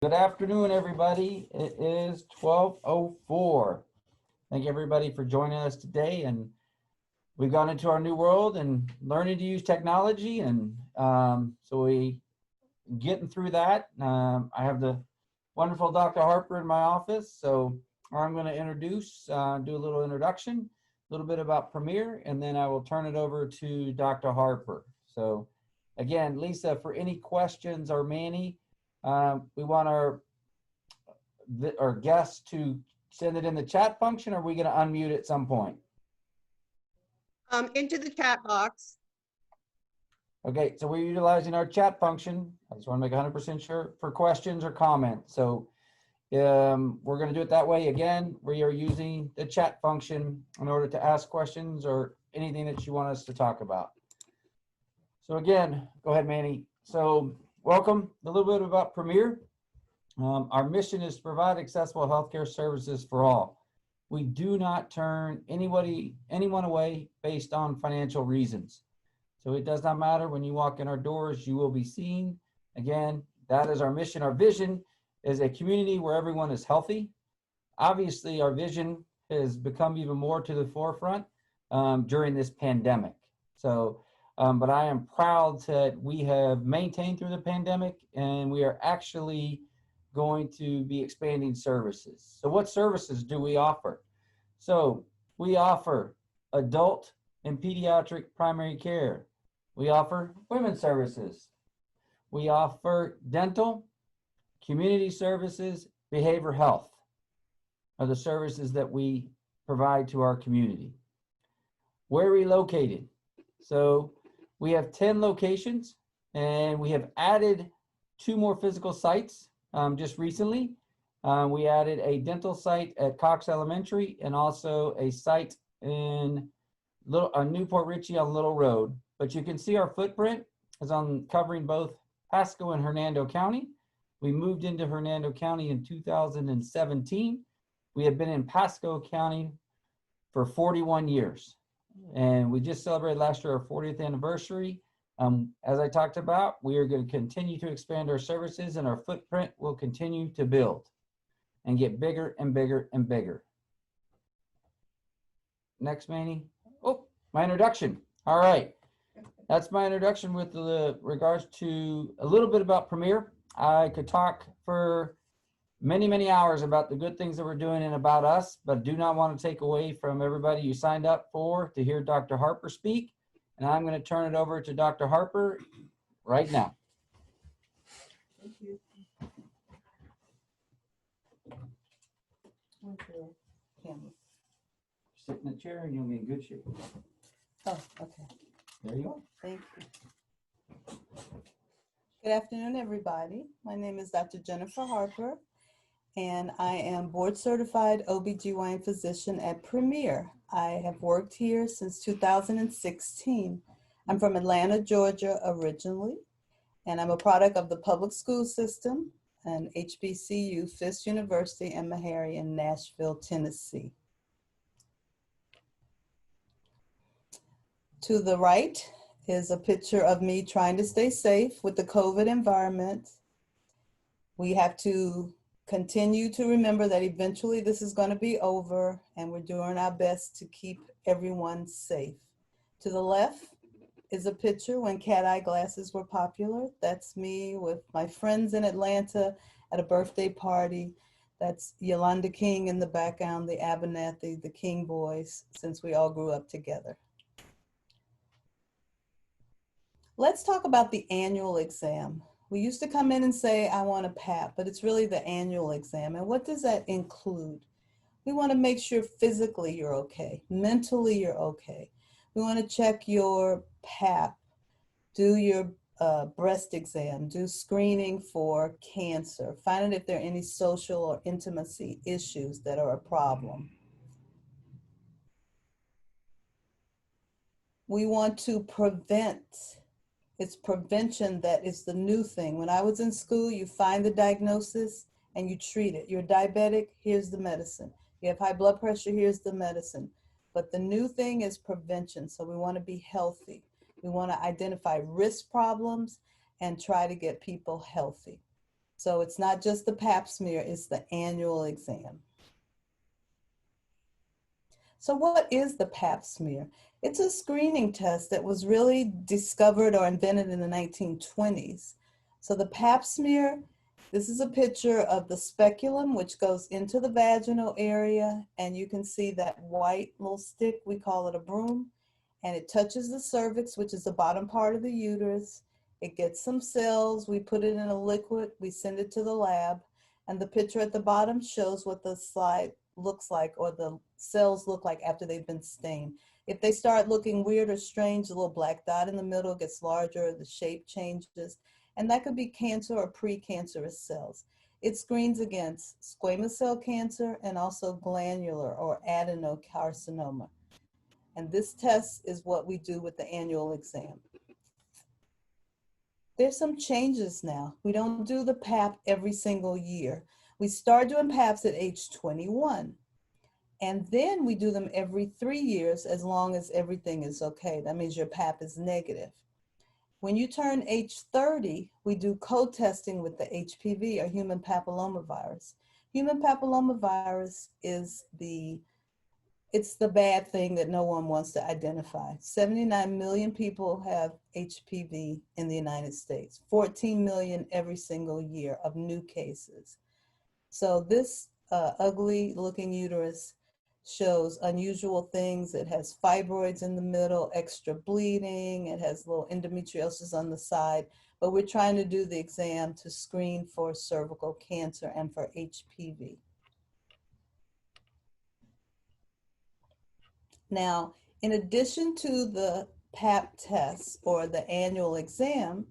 Good afternoon, everybody. It is 12:04. Thank you, everybody, for joining us today. And we've gone into our new world and learning to use technology. And so we getting through that. I have the wonderful Dr. Harper in my office. So I'm going to do a little introduction, a little bit about Premier, and then I will turn it over to Dr. Harper. So again, Lisa, for any questions, or Manny, we want our guests to send it in the chat function, or are we going to unmute at some point? Into the chat box. Okay, so we're utilizing our chat function. I just want to make 100% sure for questions or comments. So we're going to do it that way. Again, we are using the chat function in order to ask questions or anything that you want us to talk about. So again, go ahead, Manny. So welcome. A little bit about Premier. Our mission is to provide accessible healthcare services for all. We do not turn anyone away based on financial reasons. So it does not matter when you walk in our doors, you will be seen. Again, that is our mission. Our vision is a community where everyone is healthy. Obviously, our vision has become even more to the forefront during this pandemic. So, but I am proud that we have maintained through the pandemic, and we are actually going to be expanding services. So what services do we offer? So we offer adult and pediatric primary care. We offer women's services. We offer dental, community services, behavioral health are the services that we provide to our community. Where are we located? So we have 10 locations, and we have added 2 more physical sites just recently. We added a dental site at Cox Elementary and also a site in Newport Richey on Little Road. But you can see our footprint is on covering both Pasco and Hernando County. We moved into Hernando County in 2017. We have been in Pasco County for 41 years. And we just celebrated last year our 40th anniversary. As I talked about, we are going to continue to expand our services, and our footprint will continue to build and get bigger and bigger and bigger. Next, Manny. Oh, my introduction. All right. That's my introduction with regards to a little bit about Premier. I could talk for many, many hours about the good things that we're doing and about us, but do not want to take away from everybody you signed up for to hear Dr. Harper speak. And I'm going to turn it over to Dr. Harper right now. Thank you. Okay. Camera. Sit in the chair and you'll be in good shape. Oh, okay. There you go. Thank you. Good afternoon, everybody. My name is Dr. Jennifer Harper, and I am board certified OBGYN physician at Premier. I have worked here since 2016. I'm from Atlanta, Georgia originally, and I'm a product of the public school system and HBCU, Fisk University, and Meharry in Nashville, Tennessee. To the right is a picture of me trying to stay safe with the COVID environment. We have to continue to remember that eventually this is going to be over, and we're doing our best to keep everyone safe. To the left is a picture when cat-eye glasses were popular. That's me with my friends in Atlanta at a birthday party. That's Yolanda King in the background, the Abernathy, the King boys, since we all grew up together. Let's talk about the annual exam. We used to come in and say, I want a PAP, but it's really the annual exam. And what does that include? We want to make sure physically you're okay, mentally you're okay. We want to check your PAP, do your breast exam, do screening for cancer, find out if there are any social or intimacy issues that are a problem. We want to prevent. It's prevention that is the new thing. When I was in school, you find the diagnosis and you treat it. You're diabetic, here's the medicine. You have high blood pressure, here's the medicine. But the new thing is prevention. So we want to be healthy. We want to identify risk problems and try to get people healthy. So it's not just the pap smear, it's the annual exam. So what is the pap smear? It's a screening test that was really discovered or invented in the 1920s. So the pap smear, this is a picture of the speculum, which goes into the vaginal area, and you can see that white little stick, we call it a broom, and it touches the cervix, which is the bottom part of the uterus. It gets some cells, we put it in a liquid, we send it to the lab, and the picture at the bottom shows what the slide looks like, or the cells look like after they've been stained. If they start looking weird or strange, the little black dot in the middle gets larger, the shape changes, and that could be cancer or precancerous cells. It screens against squamous cell cancer and also glandular or adenocarcinoma. And this test is what we do with the annual exam. There's some changes now. We don't do the PAP every single year. We start doing PAPs at age 21. And then we do them every 3 years as long as everything is okay. That means your PAP is negative. When you turn age 30, we do co-testing with the HPV, or human papillomavirus. Human papillomavirus is it's the bad thing that no one wants to identify. 79 million people have HPV in the United States, 14 million every single year of new cases. So this ugly looking uterus shows unusual things. It has fibroids in the middle, extra bleeding, it has little endometriosis on the side, but we're trying to do the exam to screen for cervical cancer and for HPV. Now, in addition to the PAP test or the annual exam,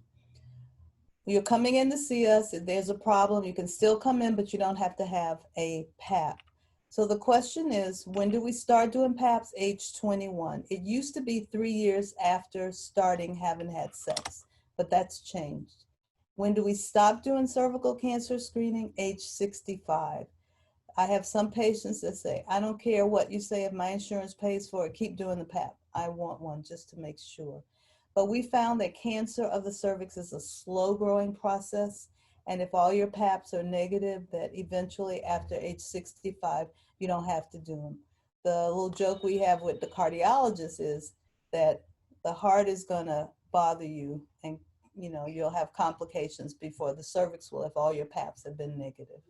you're coming in to see us. If there's a problem, you can still come in, but you don't have to have a PAP. So the question is, when do we start doing PAPs? Age 21. It used to be 3 years after starting having had sex, but that's changed. When do we stop doing cervical cancer screening? Age 65. I have some patients that say, I don't care what you say, if my insurance pays for it, keep doing the PAP. I want one just to make sure. But we found that cancer of the cervix is a slow growing process. And if all your PAPs are negative, that eventually after age 65, you don't have to do them. The little joke we have with the cardiologist is that the heart is gonna bother you, and you'll have complications before the cervix will if all your PAPs have been negative.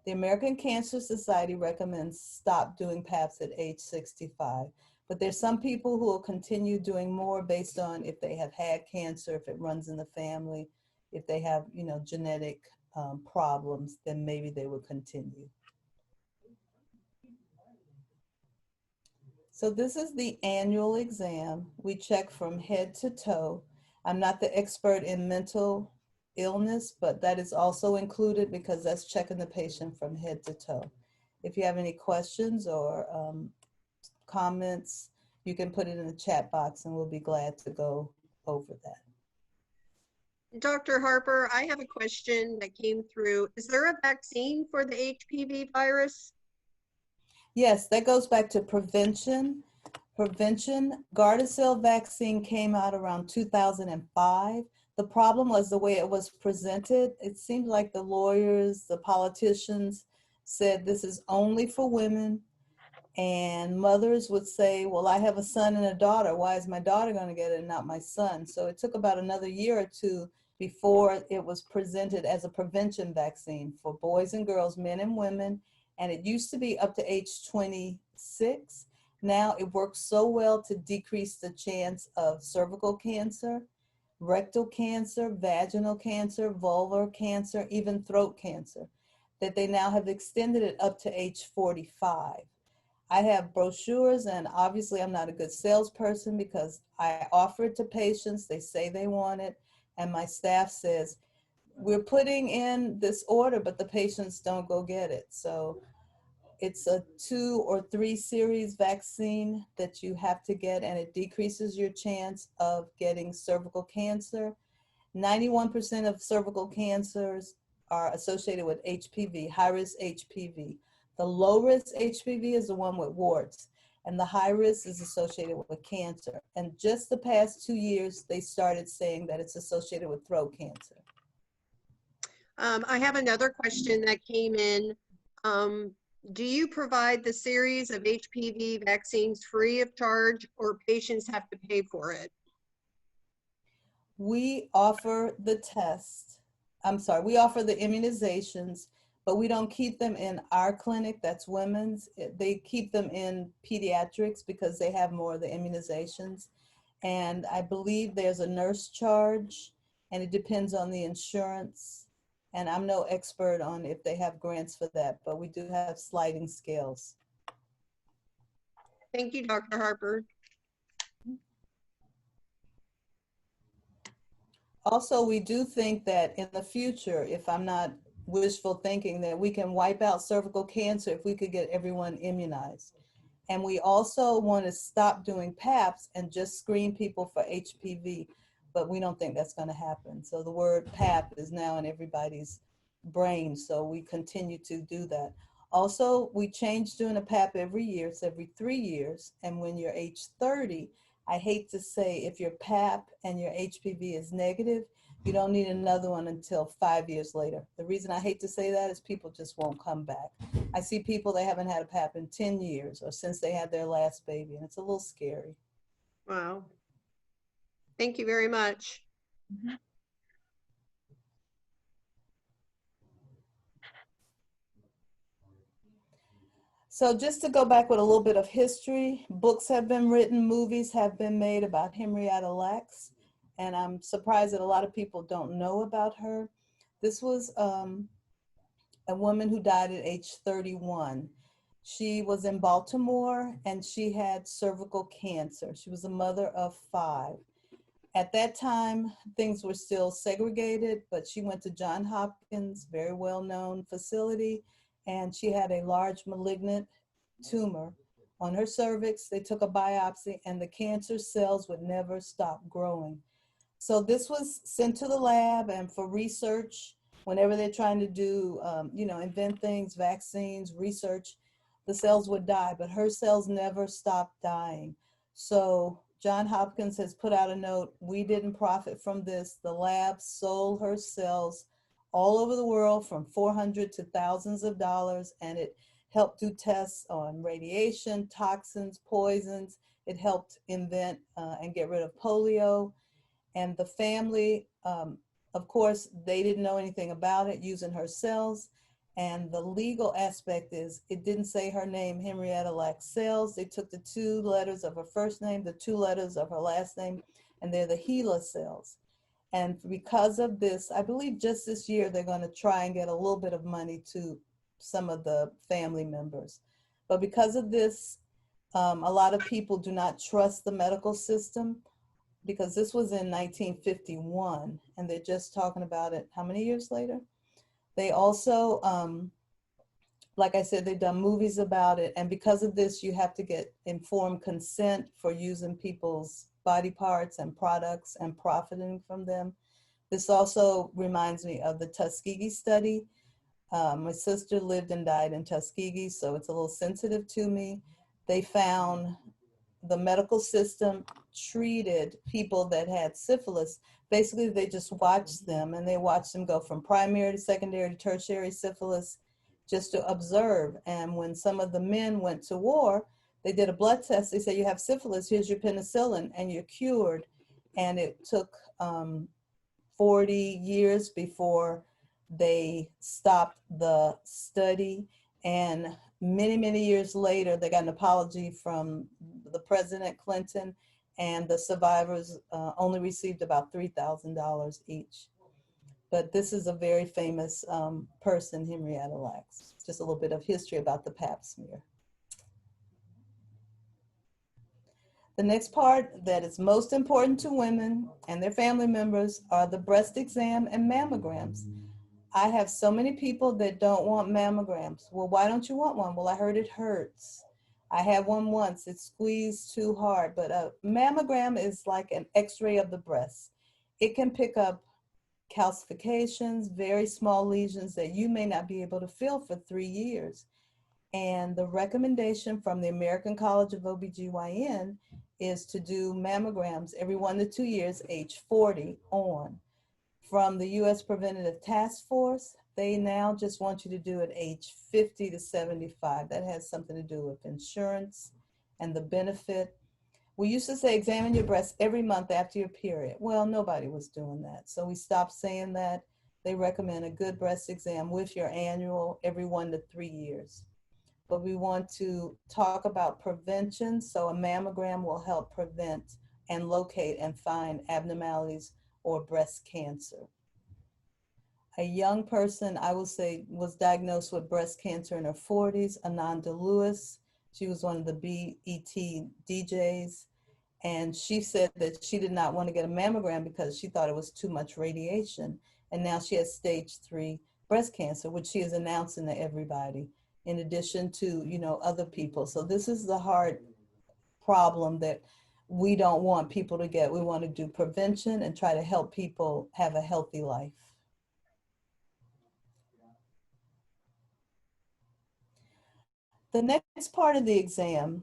The American Cancer Society recommends stop doing PAPs at age 65, but there's some people who will continue doing more based on if they have had cancer, if it runs in the family, if they have, genetic problems, then maybe they will continue. So this is the annual exam. We check from head to toe. I'm not the expert in mental illness, but that is also included because that's checking the patient from head to toe. If you have any questions or comments, you can put it in the chat box and we'll be glad to go over that. Dr. Harper, I have a question that came through. Is there a vaccine for the HPV virus? Yes, that goes back to prevention. Gardasil vaccine came out around 2005. The problem was the way it was presented. It seemed like the lawyers, the politicians said this is only for women, and mothers would say, well, I have a son and a daughter. Why is my daughter going to get it and not my son? So it took about another year or two before it was presented as a prevention vaccine for boys and girls, men and women. And it used to be up to age 26. Now it works so well to decrease the chance of cervical cancer, rectal cancer, vaginal cancer, vulvar cancer, even throat cancer, that they now have extended it up to age 45. I have brochures, and obviously I'm not a good salesperson because I offer it to patients, they say they want it, and my staff says, we're putting in this order, but the patients don't go get it. So it's a 2 or 3 series vaccine that you have to get, and it decreases your chance of getting cervical cancer. 91% of cervical cancers are associated with HPV, high-risk HPV. The low-risk HPV is the one with warts, and the high risk is associated with cancer. And just the past 2 years, they started saying that it's associated with throat cancer. I have another question that came in. Do you provide the series of HPV vaccines free of charge, or patients have to pay for it? We offer the test. I'm sorry, we offer the immunizations, but we don't keep them in our clinic, that's women's. They keep them in pediatrics because they have more of the immunizations. And I believe there's a nurse charge, and it depends on the insurance. And I'm no expert on if they have grants for that, but we do have sliding scales. Thank you, Dr. Harper. Also, we do think that in the future, if I'm not wishful thinking, that we can wipe out cervical cancer if we could get everyone immunized. And we also want to stop doing PAPs and just screen people for HPV, but we don't think that's going to happen. So the word PAP is now in everybody's brain, so we continue to do that. Also, we change doing a PAP every year. It's every 3 years. And when you're age 30, I hate to say if your PAP and your HPV is negative, you don't need another one until 5 years later. The reason I hate to say that is people just won't come back. I see people that haven't had a PAP in 10 years or since they had their last baby, and it's a little scary. Wow. Thank you very much. So just to go back with a little bit of history, books have been written, movies have been made about Henrietta Lacks, and I'm surprised that a lot of people don't know about her. This was a woman who died at age 31. She was in Baltimore and she had cervical cancer. She was a mother of 5. At that time, things were still segregated, but she went to Johns Hopkins, very well-known facility, and she had a large malignant tumor on her cervix. They took a biopsy and the cancer cells would never stop growing. So this was sent to the lab and for research, whenever they're trying to do, invent things, vaccines, research, the cells would die, but her cells never stopped dying. So Johns Hopkins has put out a note, we didn't profit from this. The lab sold her cells all over the world from $400 to thousands of dollars, and it helped do tests on radiation, toxins, poisons. It helped invent and get rid of polio. And the family, of course, they didn't know anything about it using her cells. And the legal aspect is it didn't say her name, Henrietta Lacks cells. They took the 2 letters of her first name, the 2 letters of her last name, and they're the HeLa cells. And because of this, I believe just this year, they're going to try and get a little bit of money to some of the family members. But because of this, a lot of people do not trust the medical system because this was in 1951 and they're just talking about it how many years later? They also, like I said, they've done movies about it. And because of this, you have to get informed consent for using people's body parts and products and profiting from them. This also reminds me of the Tuskegee study. My sister lived and died in Tuskegee, so it's a little sensitive to me. They found the medical system treated people that had syphilis. Basically, they just watched them and they watched them go from primary to secondary to tertiary syphilis just to observe. And when some of the men went to war, they did a blood test. They said, you have syphilis, here's your penicillin and you're cured. And it took 40 years before they stopped the study. And many, many years later, they got an apology from the President Clinton, and the survivors only received about $3,000 each. But this is a very famous person, Henrietta Lacks. Just a little bit of history about the Pap smear. The next part that is most important to women and their family members are the breast exam and mammograms. I have so many people that don't want mammograms. Well, why don't you want one? Well, I heard it hurts. I had one once, it squeezed too hard, but a mammogram is like an x-ray of the breast. It can pick up calcifications, very small lesions that you may not be able to feel for 3 years. And the recommendation from the American College of OBGYN is to do mammograms every 1 to 2 years, age 40 on. from the U.S. Preventative Task Force. They now just want you to do it age 50 to 75. That has something to do with insurance and the benefit. We used to say examine your breasts every month after your period. Well, nobody was doing that. So we stopped saying that. They recommend a good breast exam with your annual every 1 to 3 years. But we want to talk about prevention. So a mammogram will help prevent and locate and find abnormalities or breast cancer. A young person, I will say, was diagnosed with breast cancer in her 40s, Ananda Lewis. She was one of the BET DJs. And she said that she did not want to get a mammogram because she thought it was too much radiation. And now she has stage 3 breast cancer, which she is announcing to everybody, in addition to, you know, other people. So this is the hard problem that we don't want people to get. We want to do prevention and try to help people have a healthy life. The next part of the exam,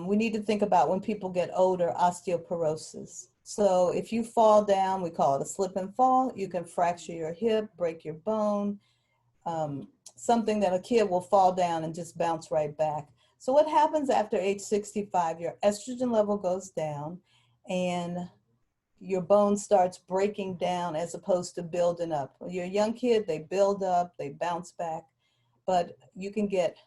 we need to think about when people get older, osteoporosis. So if you fall down, we call it a slip and fall, you can fracture your hip, break your bone, something that a kid will fall down and just bounce right back. So what happens after age 65, your estrogen level goes down and your bone starts breaking down as opposed to building up. When you're a young kid, they build up, they bounce back, but you can get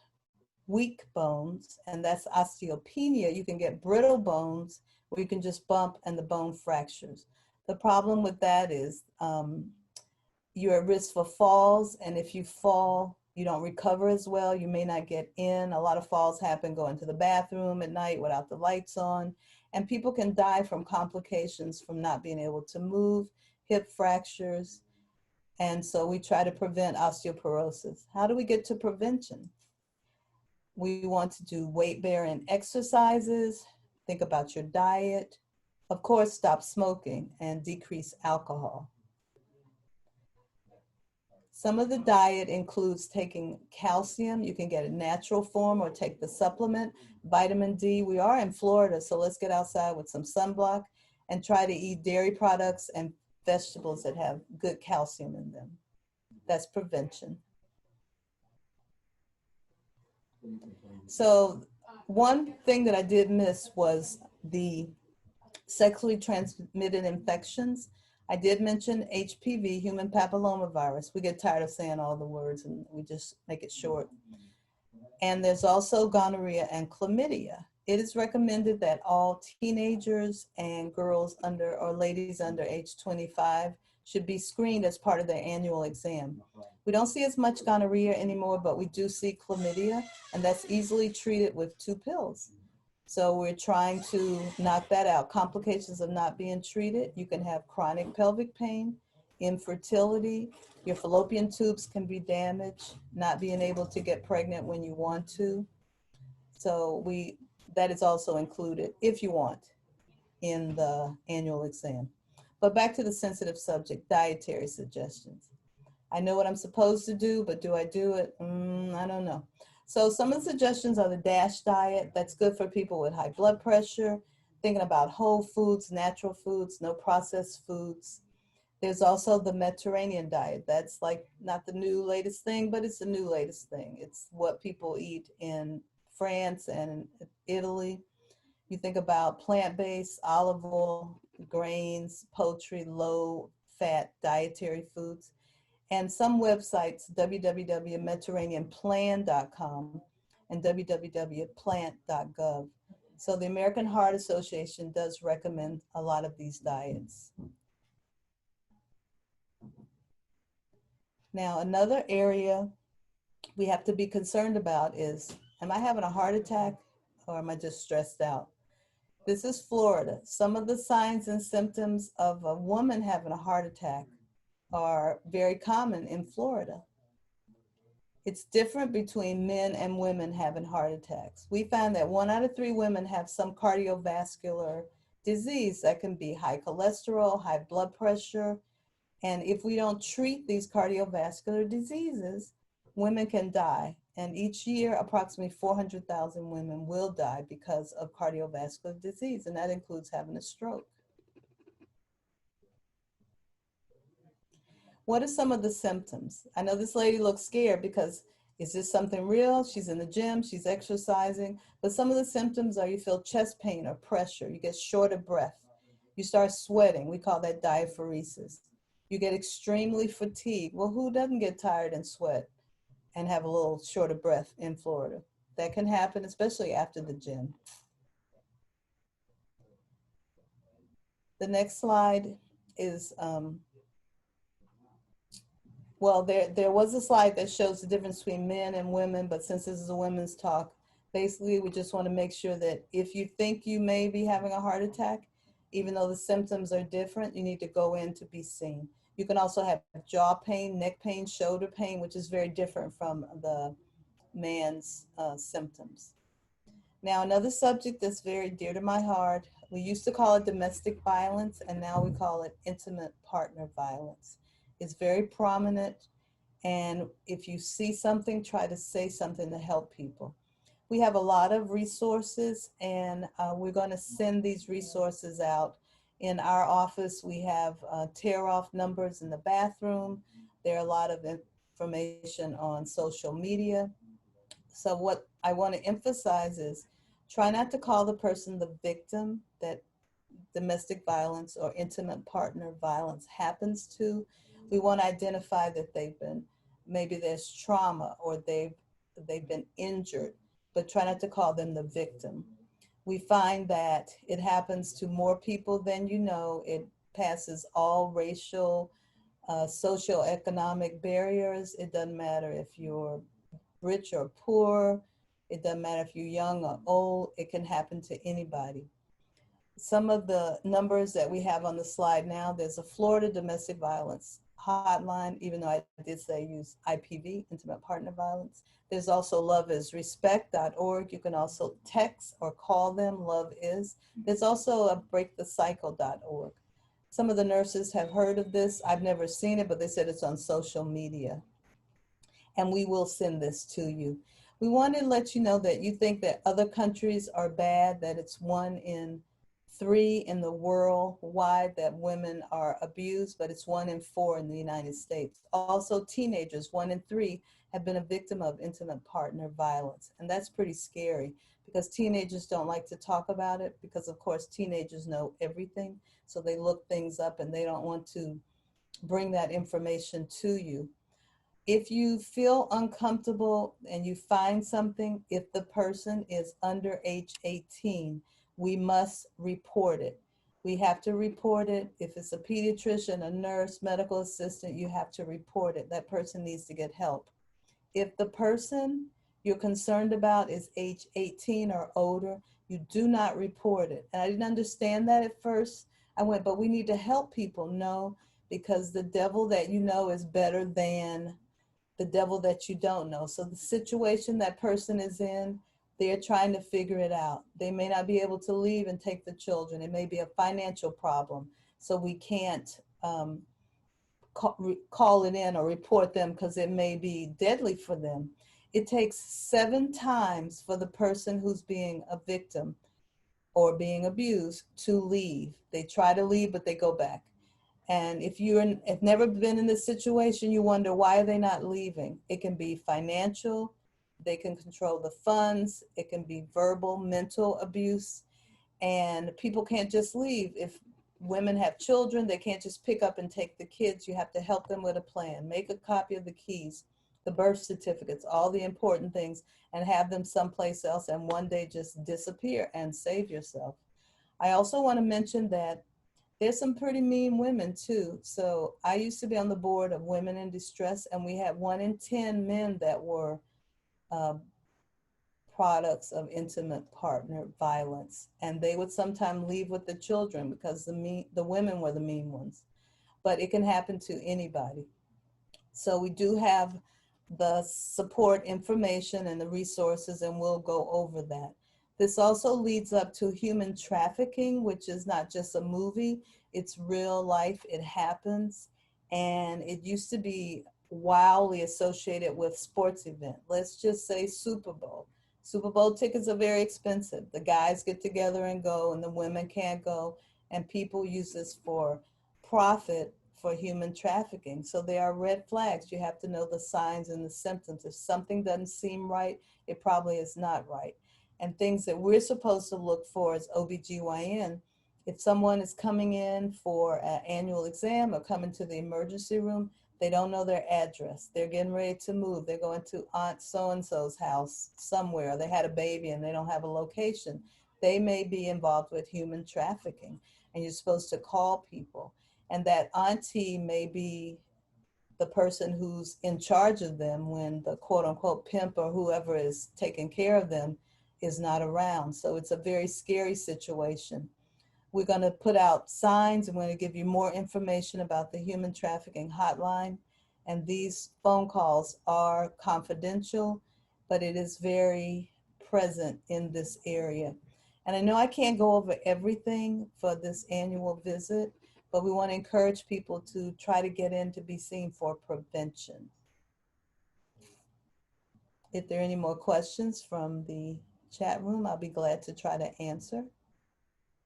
weak bones, and that's osteopenia. You can get brittle bones where you can just bump and the bone fractures. The problem with that is you're at risk for falls, and if you fall, you don't recover as well. You may not get in. A lot of falls happen going to the bathroom at night without the lights on, and people can die from complications from not being able to move, hip fractures, and so we try to prevent osteoporosis. How do we get to prevention? We want to do weight-bearing exercises, think about your diet, of course, stop smoking and decrease alcohol. Some of the diet includes taking calcium. You can get a natural form or take the supplement. Vitamin D, we are in Florida, so let's get outside with some sunblock and try to eat dairy products and vegetables that have good calcium in them. That's prevention. So one thing that I did miss was the sexually transmitted infections. I did mention HPV, human papillomavirus. We get tired of saying all the words and we just make it short. And there's also gonorrhea and chlamydia. It is recommended that all teenagers and girls under or ladies under age 25 should be screened as part of their annual exam. We don't see as much gonorrhea anymore, but we do see chlamydia, and that's easily treated with 2 pills. So we're trying to knock that out. Complications of not being treated, you can have chronic pelvic pain, infertility, your fallopian tubes can be damaged, not being able to get pregnant when you want to. So that is also included, if you want, in the annual exam. But back to the sensitive subject, dietary suggestions. I know what I'm supposed to do, but do I do it? I don't know. So some of the suggestions are the DASH diet. That's good for people with high blood pressure, thinking about whole foods, natural foods, no processed foods. There's also the Mediterranean diet. That's like not the new latest thing, but it's the new latest thing. It's what people eat in France and Italy. You think about plant-based, olive oil, grains, poultry, low-fat dietary foods. And some websites, www.mediterraneanplan.com and www.plant.gov. So the American Heart Association does recommend a lot of these diets. Now, another area we have to be concerned about is, am I having a heart attack or am I just stressed out? This is Florida. Some of the signs and symptoms of a woman having a heart attack are very common in Florida. It's different between men and women having heart attacks. We find that 1 out of 3 women have some cardiovascular disease that can be high cholesterol, high blood pressure. And if we don't treat these cardiovascular diseases, women can die. And each year, approximately 400,000 women will die because of cardiovascular disease, and that includes having a stroke. What are some of the symptoms? I know this lady looks scared because is this something real? She's in the gym, she's exercising, but some of the symptoms are you feel chest pain or pressure, you get short of breath, you start sweating, we call that diaphoresis. You get extremely fatigued. Well, who doesn't get tired and sweat and have a little short of breath in Florida? That can happen, especially after the gym. The next slide is, well, there was a slide that shows the difference between men and women, but since this is a women's talk, basically we just want to make sure that if you think you may be having a heart attack, even though the symptoms are different, you need to go in to be seen. You can also have jaw pain, neck pain, shoulder pain, which is very different from the man's symptoms. Now, another subject that's very dear to my heart, we used to call it domestic violence, and now we call it intimate partner violence. It's very prominent, and if you see something, try to say something to help people. We have a lot of resources, and we're going to send these resources out. In our office, we have tear-off numbers in the bathroom. There are a lot of information on social media. So what I want to emphasize is try not to call the person the victim that domestic violence or intimate partner violence happens to. We want to identify that maybe there's trauma or they've been injured, but try not to call them the victim. We find that it happens to more people than you know. It passes all racial, socioeconomic barriers. It doesn't matter if you're rich or poor. It doesn't matter if you're young or old. It can happen to anybody. Some of the numbers that we have on the slide now, there's a Florida domestic violence hotline, even though I did say use IPV, intimate partner violence. There's also loveisrespect.org. You can also text or call them, Love Is. There's also a breakthecycle.org. Some of the nurses have heard of this. I've never seen it, but they said it's on social media. And we will send this to you. We want to let you know that you think that other countries are bad, that it's 1 in 3 in the world wide that women are abused, but it's 1 in 4 in the United States. Also, teenagers, 1 in 3, have been a victim of intimate partner violence. And that's pretty scary because teenagers don't like to talk about it because, of course, teenagers know everything. So they look things up and they don't want to bring that information to you. If you feel uncomfortable and you find something, if the person is under age 18, we must report it. We have to report it. If it's a pediatrician, a nurse, medical assistant, you have to report it. That person needs to get help. If the person you're concerned about is age 18 or older, you do not report it. And I didn't understand that at first. I went, but we need to help people. No, because the devil that you know is better than the devil that you don't know. So the situation that person is in, they're trying to figure it out. They may not be able to leave and take the children. It may be a financial problem. So we can't call it in or report them because it may be deadly for them. It takes 7 times for the person who's being a victim or being abused to leave. They try to leave, but they go back. And if have never been in this situation, you wonder, why are they not leaving? It can be financial. They can control the funds. It can be verbal, mental abuse. And people can't just leave. If women have children, they can't just pick up and take the kids. You have to help them with a plan. Make a copy of the keys, the birth certificates, all the important things, and have them someplace else and one day just disappear and save yourself. I also want to mention that there's some pretty mean women too. So I used to be on the board of Women in Distress, and we had 1 in 10 men that were products of intimate partner violence. And they would sometimes leave with the children because the women were the mean ones. But it can happen to anybody. So we do have the support information and the resources, and we'll go over that. This also leads up to human trafficking, which is not just a movie, it's real life, it happens. And it used to be wildly associated with sports event. Let's just say Super Bowl. Super Bowl tickets are very expensive. The guys get together and go, and the women can't go. And people use this for profit for human trafficking. So there are red flags. You have to know the signs and the symptoms. If something doesn't seem right, it probably is not right. And things that we're supposed to look for as OBGYN, if someone is coming in for an annual exam or coming to the emergency room, they don't know their address. They're getting ready to move. They're going to Aunt so-and-so's house somewhere. They had a baby and they don't have a location. They may be involved with human trafficking, and you're supposed to call people. And that auntie may be the person who's in charge of them when the quote unquote pimp or whoever is taking care of them is not around. So it's a very scary situation. We're going to put out signs, and we're going to give you more information about the human trafficking hotline. And these phone calls are confidential, but it is very present in this area. And I know I can't go over everything for this annual visit, but we want to encourage people to try to get in to be seen for prevention. If there are any more questions from the chat room, I'll be glad to try to answer.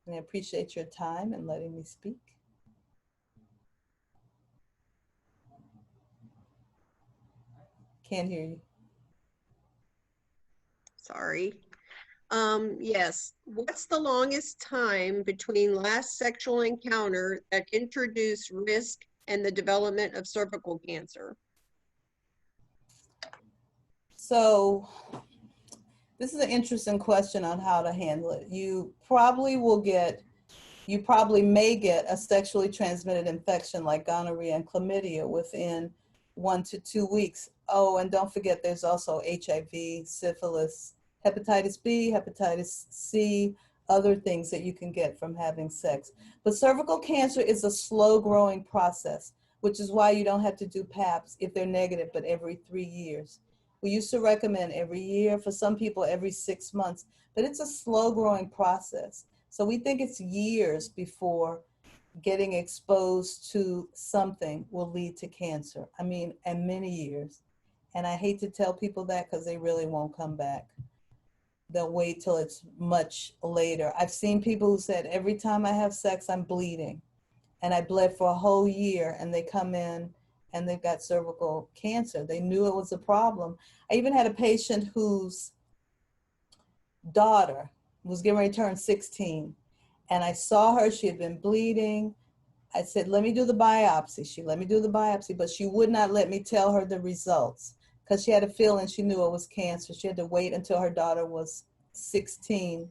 And I appreciate your time and letting me speak. Can't hear you. Sorry. Yes. What's the longest time between last sexual encounter that introduced risk and the development of cervical cancer? So this is an interesting question on how to handle it. You probably may get a sexually transmitted infection like gonorrhea and chlamydia within 1 to 2 weeks. Oh, and don't forget there's also HIV, syphilis, hepatitis B, hepatitis C, other things that you can get from having sex. But cervical cancer is a slow growing process, which is why you don't have to do PAPs if they're negative, but every 3 years. We used to recommend every year, for some people every 6 months, but it's a slow growing process. So we think it's years before getting exposed to something will lead to cancer. I mean, and many years. And I hate to tell people that because they really won't come back. They'll wait till it's much later. I've seen people who said, every time I have sex, I'm bleeding. And I bled for a whole year, and they come in and they've got cervical cancer. They knew it was a problem. I even had a patient whose daughter was getting ready to turn 16. And I saw her, she had been bleeding. I said, let me do the biopsy. She let me do the biopsy, but she would not let me tell her the results because she had a feeling she knew it was cancer. She had to wait until her daughter was 16.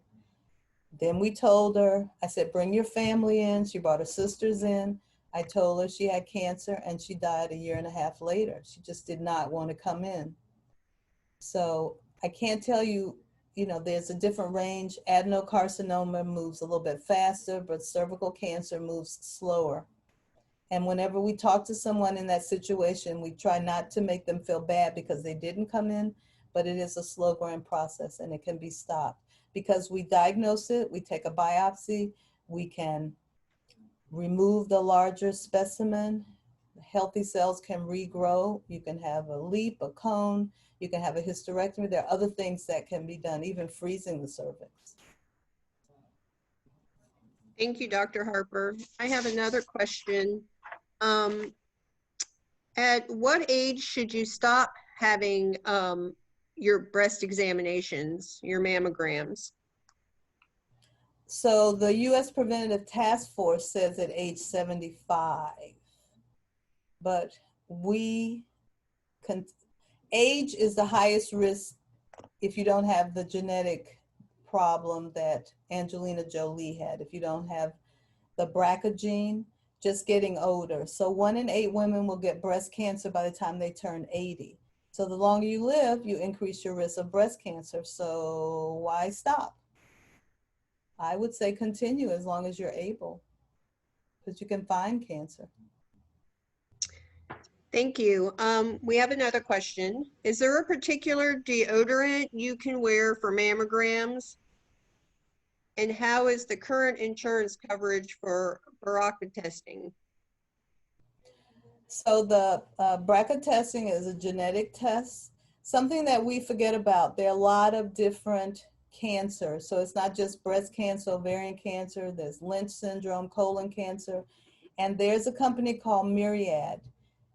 Then we told her, I said, bring your family in. She brought her sisters in. I told her she had cancer and she died 1.5 years later. She just did not want to come in. So I can't tell you, there's a different range. Adenocarcinoma moves a little bit faster, but cervical cancer moves slower. And whenever we talk to someone in that situation, we try not to make them feel bad because they didn't come in, but it is a slow growing process and it can be stopped. Because we diagnose it, we take a biopsy, we can remove the larger specimen, healthy cells can regrow, you can have a leap, a cone, you can have a hysterectomy. There are other things that can be done, even freezing the cervix. Thank you, Dr. Harper. I have another question. At what age should you stop having your breast examinations, your mammograms? So the U.S. Preventative Task Force says at age 75, but age is the highest risk if you don't have the genetic problem that Angelina Jolie had, if you don't have the BRCA gene, just getting older. So 1 in 8 women will get breast cancer by the time they turn 80. So the longer you live, you increase your risk of breast cancer. So why stop? I would say continue as long as you're able, because you can find cancer. Thank you. We have another question. Is there a particular deodorant you can wear for mammograms? And how is the current insurance coverage for BRCA testing? So the BRCA testing is a genetic test, something that we forget about. There are a lot of different cancers. So it's not just breast cancer, ovarian cancer, there's Lynch syndrome, colon cancer. And there's a company called Myriad.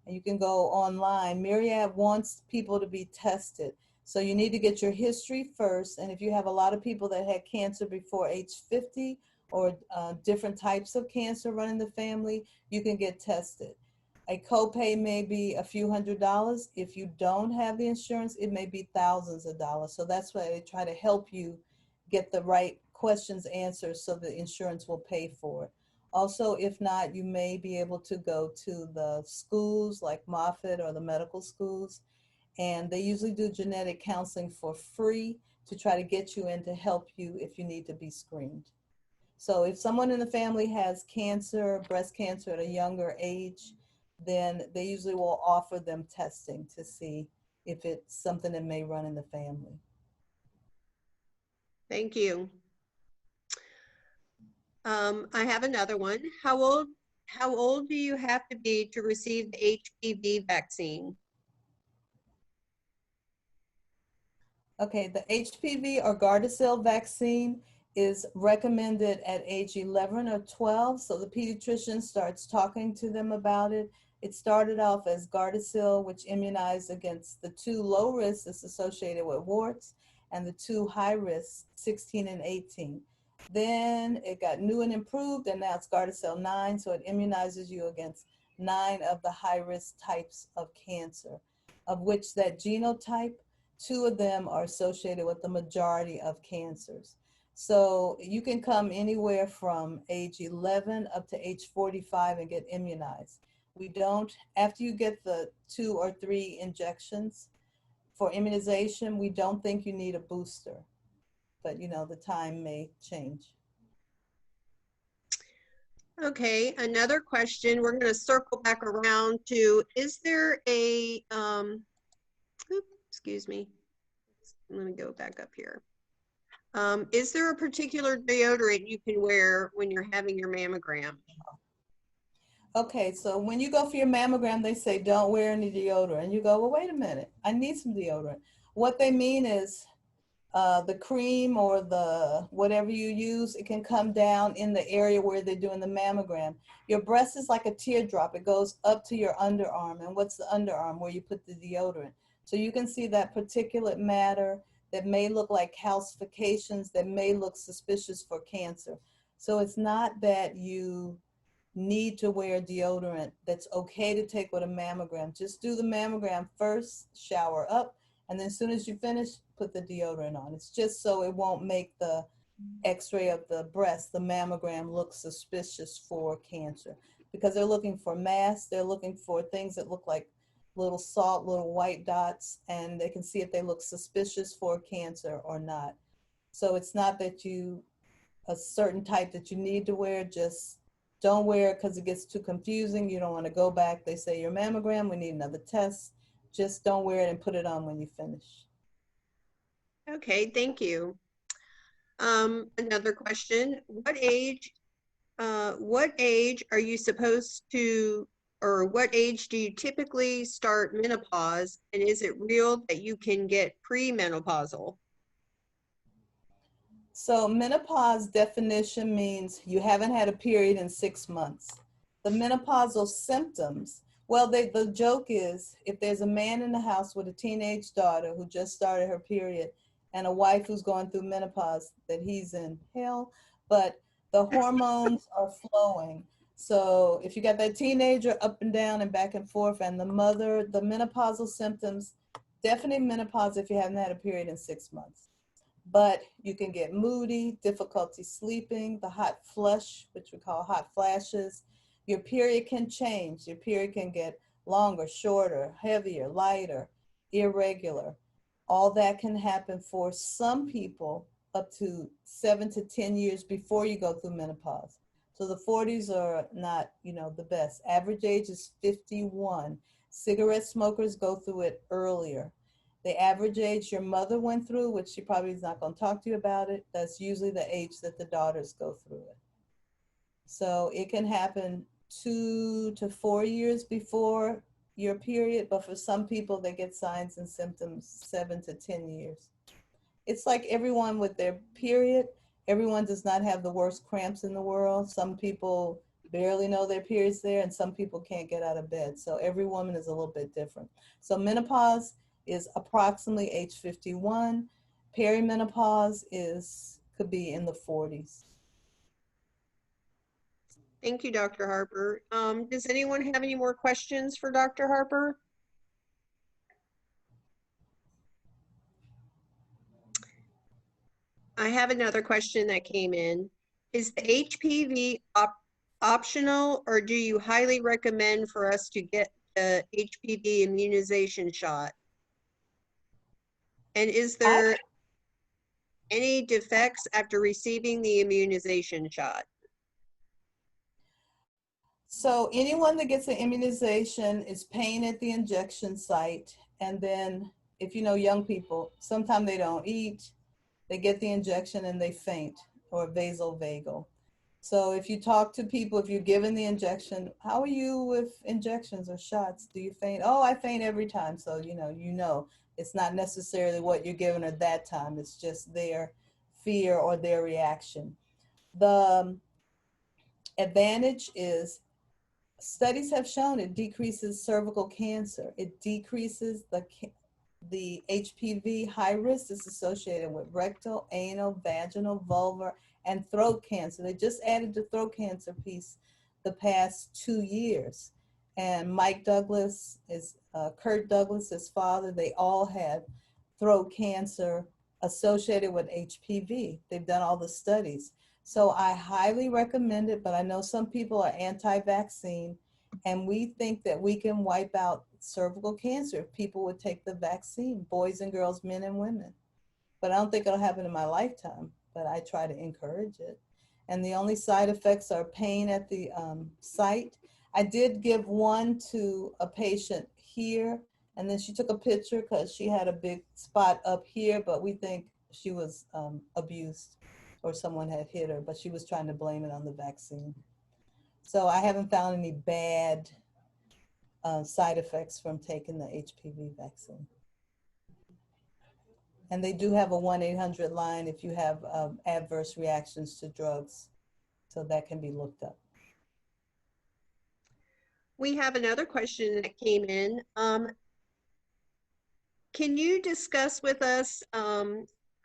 And you can go online. Myriad wants people to be tested. So you need to get your history first. And if you have a lot of people that had cancer before age 50 or different types of cancer running the family, you can get tested. A copay may be a few $100s. If you don't have the insurance, it may be thousands of dollars. So that's why they try to help you get the right questions answered so the insurance will pay for it. Also, if not, you may be able to go to the schools like Moffitt or the medical schools, and they usually do genetic counseling for free to try to get you in to help you if you need to be screened. So if someone in the family has cancer, breast cancer at a younger age, then they usually will offer them testing to see if it's something that may run in the family. Thank you. I have another one. How old do you have to be to receive the HPV vaccine? Okay, the HPV or Gardasil vaccine is recommended at age 11 or 12. So the pediatrician starts talking to them about it. It started off as Gardasil, which immunized against the 2 low risks associated with warts and the 2 high risks, 16 and 18. Then it got new and improved, and now it's Gardasil 9, so it immunizes you against 9 of the high risk types of cancer, of which that genotype, 2 of them are associated with the majority of cancers. So you can come anywhere from age 11 up to age 45 and get immunized. We don't, after you get the 2 or 3 injections for immunization, we don't think you need a booster, but you know, the time may change. Okay, another question. We're going to circle back around to, is there a, excuse me, let me go back up here. Is there a particular deodorant you can wear when you're having your mammogram? Okay, so when you go for your mammogram, they say don't wear any deodorant. You go, well, wait a minute, I need some deodorant. What they mean is the cream or the whatever you use, it can come down in the area where they're doing the mammogram. Your breast is like a teardrop. It goes up to your underarm. And what's the underarm? Where you put the deodorant. So you can see that particulate matter that may look like calcifications, that may look suspicious for cancer. So it's not that you need to wear deodorant. That's okay to take with a mammogram. Just do the mammogram first, shower up, and then as soon as you finish, put the deodorant on. It's just so it won't make the x-ray of the breast, the mammogram, look suspicious for cancer, because they're looking for mass, they're looking for things that look like little salt, little white dots, and they can see if they look suspicious for cancer or not. So it's not that you, a certain type that you need to wear, just don't wear it because it gets too confusing. You don't want to go back. They say your mammogram, we need another test. Just don't wear it and put it on when you finish. Okay, thank you. Another question. What age are you supposed to, or what age do you typically start menopause? And is it real that you can get premenopausal? So menopause definition means you haven't had a period in 6 months. The menopausal symptoms, well, the joke is if there's a man in the house with a teenage daughter who just started her period and a wife who's going through menopause, that he's in hell, but the hormones are flowing. So if you got that teenager up and down and back and forth, and the mother, the menopausal symptoms, definitely menopause if you haven't had a period in 6 months. But you can get moody, difficulty sleeping, the hot flush, which we call hot flashes. Your period can change. Your period can get longer, shorter, heavier, lighter, irregular. All that can happen for some people up to 7 to 10 years before you go through menopause. So the 40s are not, you know, the best. Average age is 51. Cigarette smokers go through it earlier. The average age your mother went through, which she probably is not going to talk to you about it, that's usually the age that the daughters go through it. So it can happen 2 to 4 years before your period, but for some people, they get signs and symptoms 7 to 10 years. It's like everyone with their period. Everyone does not have the worst cramps in the world. Some people barely know their period's there, and some people can't get out of bed. So every woman is a little bit different. So menopause is approximately age 51. Perimenopause could be in the 40s. Thank you, Dr. Harper. Does anyone have any more questions for Dr. Harper? I have another question that came in. Is the HPV optional, or do you highly recommend for us to get the HPV immunization shot? And is there any defects after receiving the immunization shot? So anyone that gets an immunization is pain at the injection site. And then if you know young people, sometimes they don't eat, they get the injection and they faint, or vasovagal. So if you talk to people, if you're given the injection, how are you with injections or shots? Do you faint? Oh, I faint every time. So, you know, it's not necessarily what you're giving at that time. It's just their fear or their reaction. The advantage is studies have shown it decreases cervical cancer. It decreases the HPV high risk is associated with rectal, anal, vaginal, vulvar, and throat cancer. They just added the throat cancer piece the past 2 years. And Mike Douglas, Kurt Douglas, his father, they all had throat cancer associated with HPV. They've done all the studies. So I highly recommend it, but I know some people are anti-vaccine, and we think that we can wipe out cervical cancer if people would take the vaccine, boys and girls, men and women. But I don't think it'll happen in my lifetime, but I try to encourage it. And the only side effects are pain at the site. I did give one to a patient here, and then she took a picture because she had a big spot up here, but we think she was abused or someone had hit her, but she was trying to blame it on the vaccine. So I haven't found any bad side effects from taking the HPV vaccine. And they do have a 1-800 line if you have adverse reactions to drugs. So that can be looked up. We have another question that came in. Can you discuss with us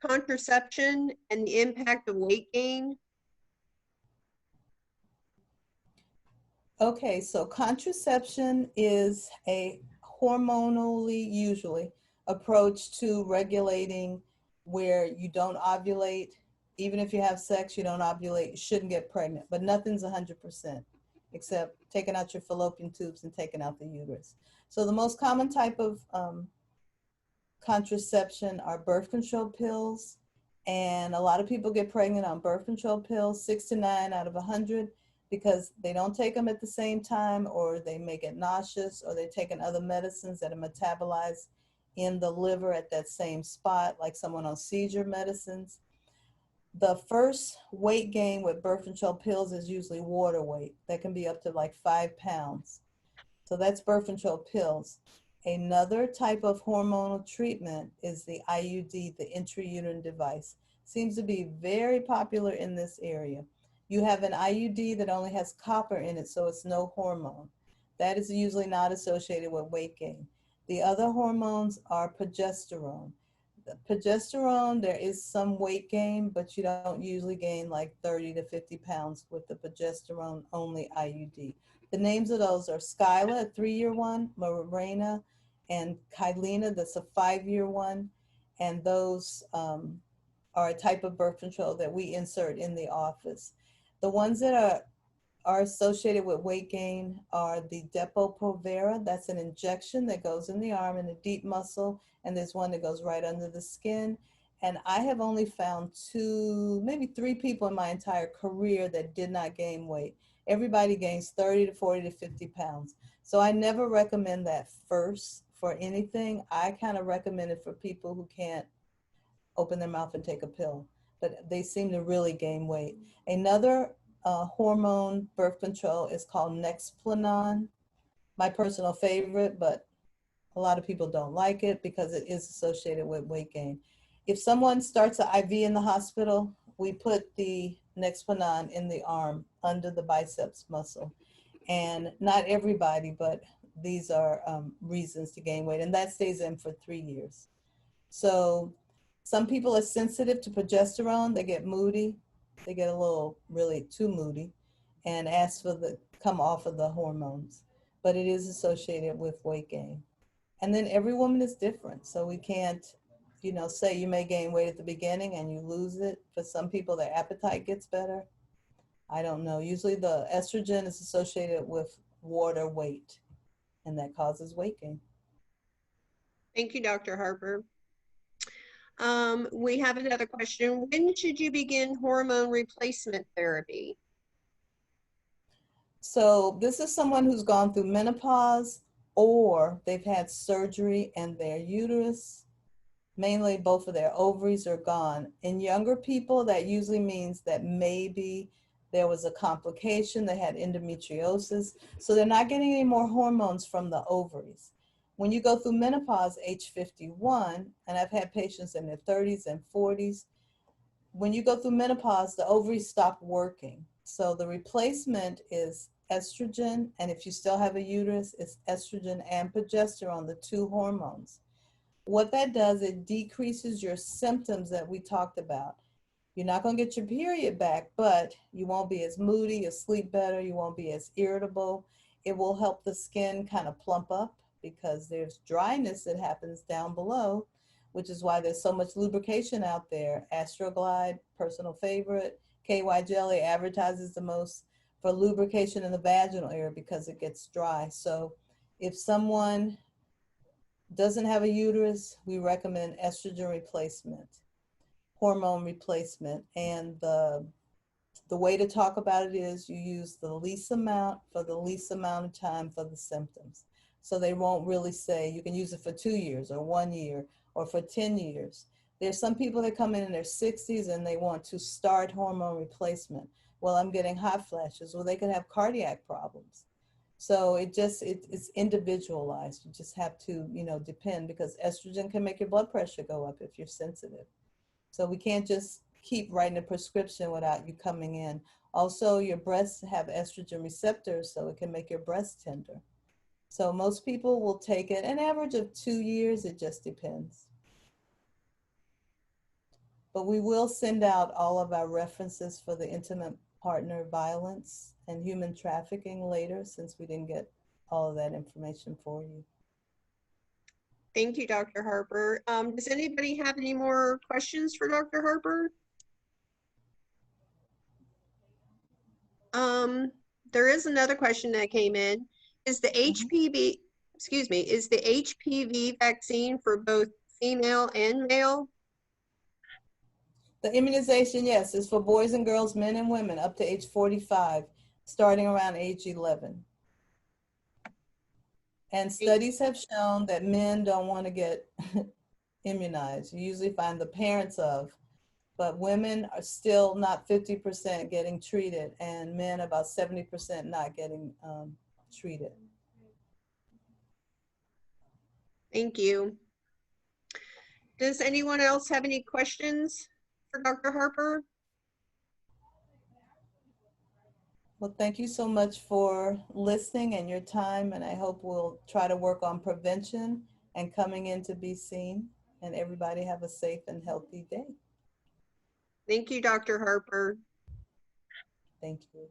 contraception and the impact of weight gain? Okay, so contraception is a hormonally, usually, approach to regulating where you don't ovulate. Even if you have sex, you don't ovulate, you shouldn't get pregnant, but nothing's 100%, except taking out your fallopian tubes and taking out the uterus. So the most common type of contraception are birth control pills, and a lot of people get pregnant on birth control pills, 6 to 9 out of 100, because they don't take them at the same time, or they may get nauseous, or they're taking other medicines that are metabolized in the liver at that same spot, like someone on seizure medicines. The first weight gain with birth control pills is usually water weight. That can be up to like 5 pounds. So that's birth control pills. Another type of hormonal treatment is the IUD, the intrauterine device. Seems to be very popular in this area. You have an IUD that only has copper in it, so it's no hormone. That is usually not associated with weight gain. The other hormones are progesterone. The progesterone, there is some weight gain, but you don't usually gain like 30 to 50 pounds with the progesterone only IUD. The names of those are Skyla, a 3-year one, Mirena, and Kylena, that's a 5-year one. And those are a type of birth control that we insert in the office. The ones that are associated with weight gain are the Depo-Provera. That's an injection that goes in the arm in a deep muscle, and there's one that goes right under the skin. And I have only found 2, maybe 3 people in my entire career that did not gain weight. Everybody gains 30 to 40 to 50 pounds. So I never recommend that first for anything. I kind of recommend it for people who can't open their mouth and take a pill, but they seem to really gain weight. Another hormone birth control is called Nexplanon. My personal favorite, but a lot of people don't like it because it is associated with weight gain. If someone starts an IV in the hospital, we put the Nexplanon in the arm under the biceps muscle. And not everybody, but these are reasons to gain weight, and that stays in for 3 years. So some people are sensitive to progesterone. They get moody. They get a little really too moody and ask for the come off of the hormones. But it is associated with weight gain. And then every woman is different. So we can't, you know, say you may gain weight at the beginning and you lose it. For some people, their appetite gets better. I don't know. Usually the estrogen is associated with water weight, and that causes weight gain. Thank you, Dr. Harper. We have another question. When should you begin hormone replacement therapy? So this is someone who's gone through menopause, or they've had surgery and their uterus, mainly both of their ovaries, are gone. In younger people, that usually means that maybe there was a complication, they had endometriosis, so they're not getting any more hormones from the ovaries. When you go through menopause, age 51, and I've had patients in their 30s and 40s, when you go through menopause, the ovaries stop working. So the replacement is estrogen, and if you still have a uterus, it's estrogen and progesterone, the 2 hormones. What that does, it decreases your symptoms that we talked about. You're not going to get your period back, but you won't be as moody, you'll sleep better, you won't be as irritable. It will help the skin kind of plump up because there's dryness that happens down below, which is why there's so much lubrication out there. Astroglide, personal favorite. KY Jelly advertises the most for lubrication in the vaginal area because it gets dry. So if someone doesn't have a uterus, we recommend estrogen replacement, hormone replacement. And the way to talk about it is you use the least amount for the least amount of time for the symptoms. So they won't really say you can use it for 2 years or 1 year or for 10 years. There's some people that come in their 60s and they want to start hormone replacement. Well, I'm getting hot flashes. Well, they could have cardiac problems. So it's individualized. You just have to, you know, depend, because estrogen can make your blood pressure go up if you're sensitive. So we can't just keep writing a prescription without you coming in. Also, your breasts have estrogen receptors, so it can make your breasts tender. So most people will take it an average of 2 years. It just depends. But we will send out all of our references for the intimate partner violence and human trafficking later, since we didn't get all of that information for you. Thank you, Dr. Harper. Does anybody have any more questions for Dr. Harper? There is another question that came in. Is the HPV, excuse me, is the HPV vaccine for both female and male? The immunization, yes, is for boys and girls, men and women up to age 45, starting around age 11. And studies have shown that men don't want to get immunized. You usually find the parents of, but women are still not 50% getting treated, and men about 70% not getting treated. Thank you. Does anyone else have any questions for Dr. Harper? Well, thank you so much for listening and your time, and I hope we'll try to work on prevention and coming in to be seen, and everybody have a safe and healthy day. Thank you, Dr. Harper. Thank you.